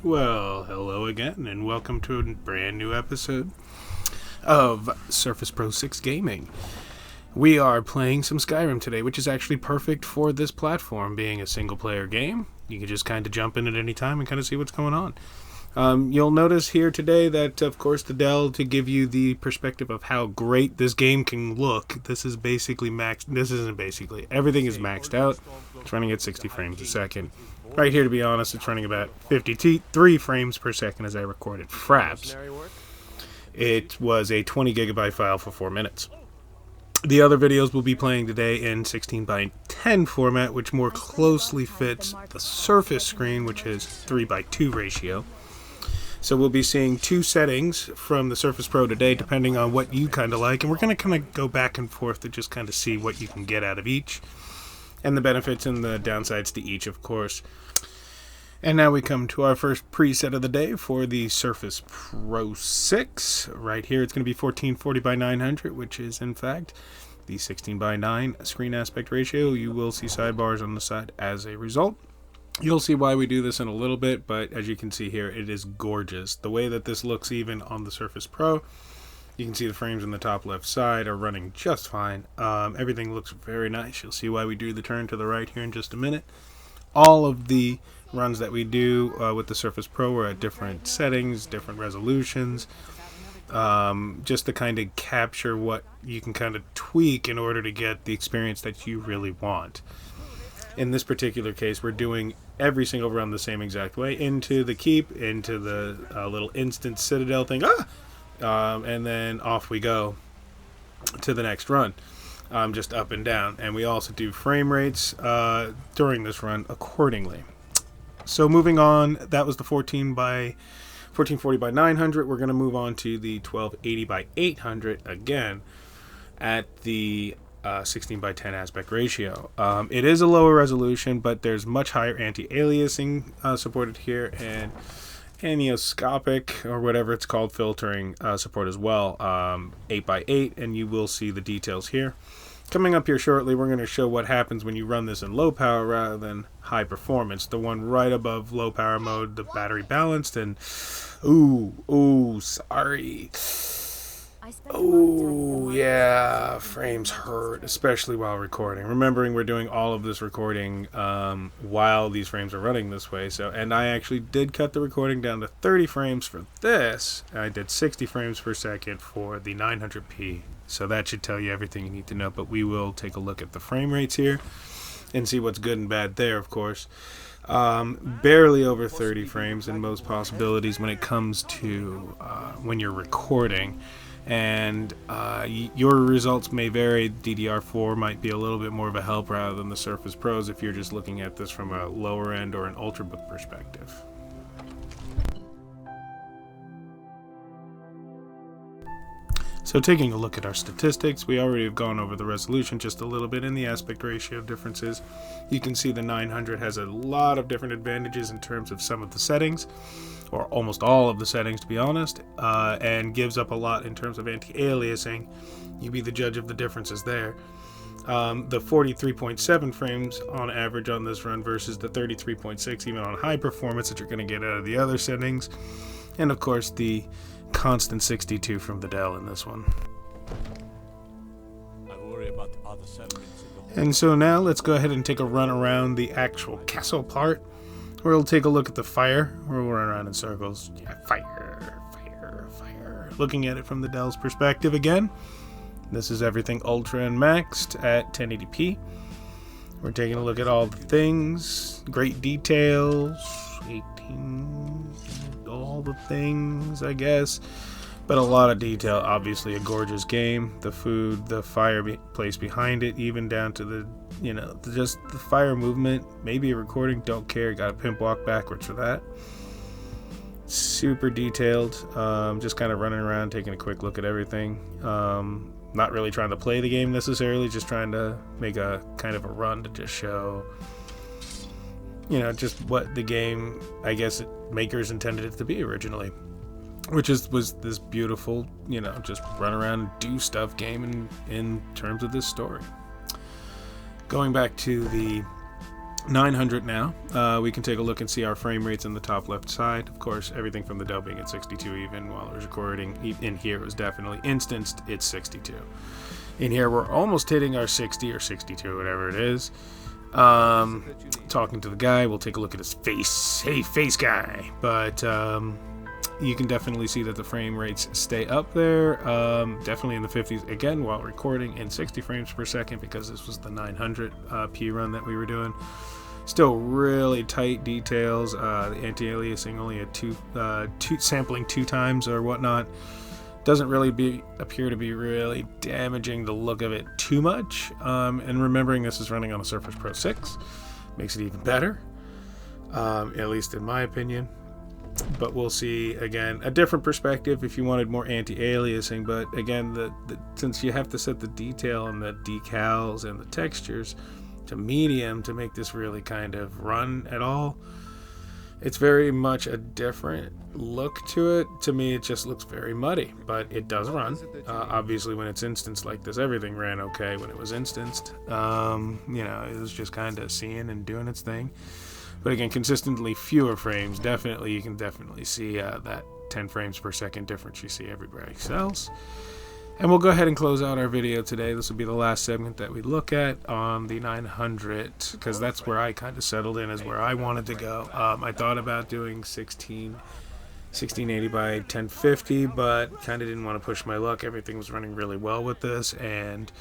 Well, hello again, and welcome to a brand new episode of Surface Pro 6 Gaming. We are playing some Skyrim today, which is actually perfect for this platform, being a single-player game. You can just kind of jump in at any time and kind of see what's going on. You'll notice here today that, of course, the Dell, to give you the perspective of how great this game can look, this is basically maxed. This isn't basically. Everything is maxed out. It's running at 60 frames a second. Right here, to be honest, it's running about 53 frames per second as I recorded fraps. It was a 20 gigabyte file for 4 minutes. The other videos we'll be playing today in 16:10 format, which more closely fits the Surface screen, which is 3:2 ratio. So we'll be seeing two settings from the Surface Pro today, depending on what you kind of like. And we're going to kind of go back and forth to just kind of see what you can get out of each, and the benefits and the downsides to each, of course. And now we come to our first preset of the day for the Surface Pro 6. Right here, it's going to be 1440 by 900, which is, in fact, the 16:9 screen aspect ratio. You will see sidebars on the side as a result. You'll see why we do this in a little bit, but as you can see here, it is gorgeous. The way that this looks even on the Surface Pro, you can see the frames in the top left side are running just fine. Everything looks very nice. You'll see why we do the turn to the right here in just a minute. All of the runs that we do with the Surface Pro are at different settings, different resolutions, just to kind of capture what you can kind of tweak in order to get the experience that you really want. In this particular case, we're doing every single run the same exact way, into the keep, into the little instant citadel thing, and then off we go to the next run, just up and down. And we also do frame rates during this run accordingly. So moving on, that was the 1440 by 900. We're going to move on to the 1280 by 800 again at the 16:10 aspect ratio. It is a lower resolution, but there's much higher anti-aliasing supported here, and anioscopic, or whatever it's called, filtering support as well, 8x8, and you will see the details here. Coming up here shortly, we're going to show what happens when you run this in low power rather than high performance. The one right above low power mode, the battery balanced, and sorry. Oh, yeah, frames hurt, especially while recording. Remembering we're doing all of this recording while these frames are running this way. And I actually did cut the recording down to 30 frames for this. I did 60 frames per second for the 900p. So that should tell you everything you need to know. But we will take a look at the frame rates here and see what's good and bad there, of course. Barely over 30 frames in most possibilities when it comes to when you're recording. And your results may vary. DDR4 might be a little bit more of a help rather than the Surface Pros if you're just looking at this from a lower end or an ultrabook perspective. So taking a look at our statistics, we already have gone over the resolution just a little bit in the aspect ratio differences. You can see the 900 has a lot of different advantages in terms of some of the settings, or almost all of the settings to be honest, and gives up a lot in terms of anti-aliasing. You be the judge of the differences there. The 43.7 frames on average on this run versus the 33.6 even on high performance that you're going to get out of the other settings, and of course the constant 62 from the Dell in this one. I worry about the other settlements. And so now let's go ahead and take a run around the actual castle part, where we'll take a look at the fire, where we'll run around in circles. Yeah, fire, fire, fire. Looking at it from the Dell's perspective again. This is everything ultra and maxed at 1080p. We're taking a look at all the things, great details, 18, all the things, I guess. But a lot of detail, obviously a gorgeous game. The food, the fireplace behind it, even down to the, just the fire movement. Maybe a recording, don't care. Got a pimp walk backwards for that. Super detailed. Just kind of running around, taking a quick look at everything. Not really trying to play the game necessarily, just trying to make a kind of a run to just show, just what the game, I guess, makers intended it to be originally. Which was this beautiful, just run around and do stuff game in terms of this story. Going back to the 900 now. We can take a look and see our frame rates in the top left side. Of course, everything from the Dell being at 62 even while it was recording. In here it was definitely instanced. It's 62. In here we're almost hitting our 60 or 62, whatever it is. Talking to the guy, we'll take a look at his face. Hey, face guy. But you can definitely see that the frame rates stay up there. Definitely in the 50s again while recording, in 60 frames per second because this was the 900 P run that we were doing. Still really tight details. The anti-aliasing only at two sampling 2 times or whatnot. Doesn't really appear to be really damaging the look of it too much. And remembering this is running on a Surface Pro 6 makes it even better, at least in my opinion. But we'll see, again, a different perspective if you wanted more anti-aliasing. But again, since you have to set the detail and the decals and the textures to medium to make this really kind of run at all, it's very much a different look to it. To me, it just looks very muddy, but it does run. Obviously, when it's instanced like this, everything ran okay when it was instanced. You know, it was just kind of seeing and doing its thing. But again, consistently fewer frames. Definitely, you can definitely see that 10 frames per second difference you see everybody else. And we'll go ahead and close out our video today. This will be the last segment that we look at on the 900, because that's where I kind of settled in, is where I wanted to go. I thought about doing 1680 by 1050, but kind of didn't want to push my luck. Everything was running really well with this, and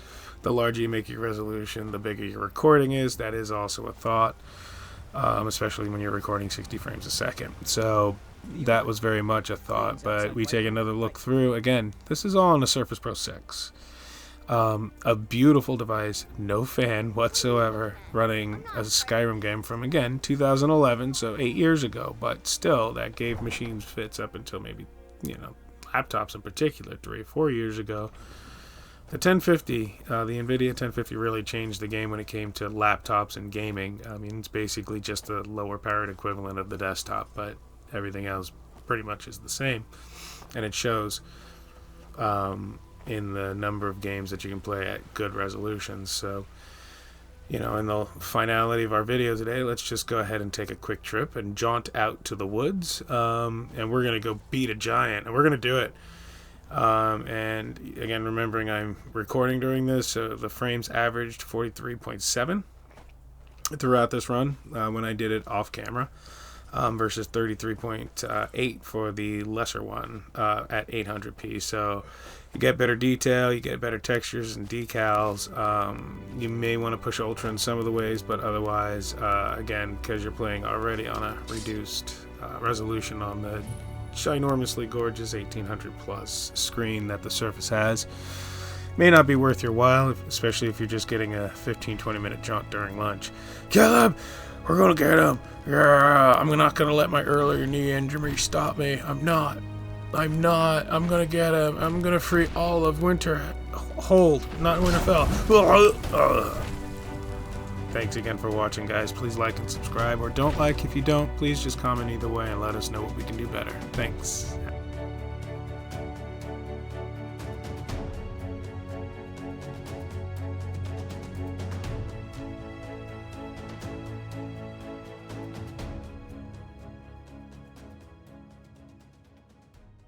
the larger you make your resolution, the bigger your recording is. That is also a thought, especially when you're recording 60 frames a second. So that was very much a thought, but we take another look through. Again, this is all on a Surface Pro 6. A beautiful device, no fan whatsoever, running a Skyrim game from, again, 2011, so 8 years ago, but still, that gave machines fits up until maybe, you know, laptops in particular, 3 or 4 years ago. The 1050, the Nvidia 1050 really changed the game when it came to laptops and gaming. I mean, it's basically just the lower powered equivalent of the desktop, but everything else pretty much is the same, and it shows in the number of games that you can play at good resolutions. So, you know, in the finality of our video today, let's just go ahead and take a quick trip and jaunt out to the woods, and we're going to go beat a giant, and we're going to do it. And again, remembering I'm recording during this, so the frames averaged 43.7 throughout this run when I did it off camera. Versus 33.8 for the lesser one at 800p. So you get better detail, you get better textures and decals. You may want to push ultra in some of the ways, but otherwise, again, because you're playing already on a reduced resolution on the ginormously gorgeous 1800 plus screen that the Surface has, may not be worth your while, especially if you're just getting a 15-20 minute jaunt during lunch. Kill him! We're gonna get him! Yeah, I'm not gonna let my earlier knee injury stop me. I'm not. I'm gonna get him. I'm gonna free all of Winterhold, not Winterfell. Thanks again for watching, guys. Please like and subscribe, or don't like if you don't. Please just comment either way and let us know what we can do better. Thanks.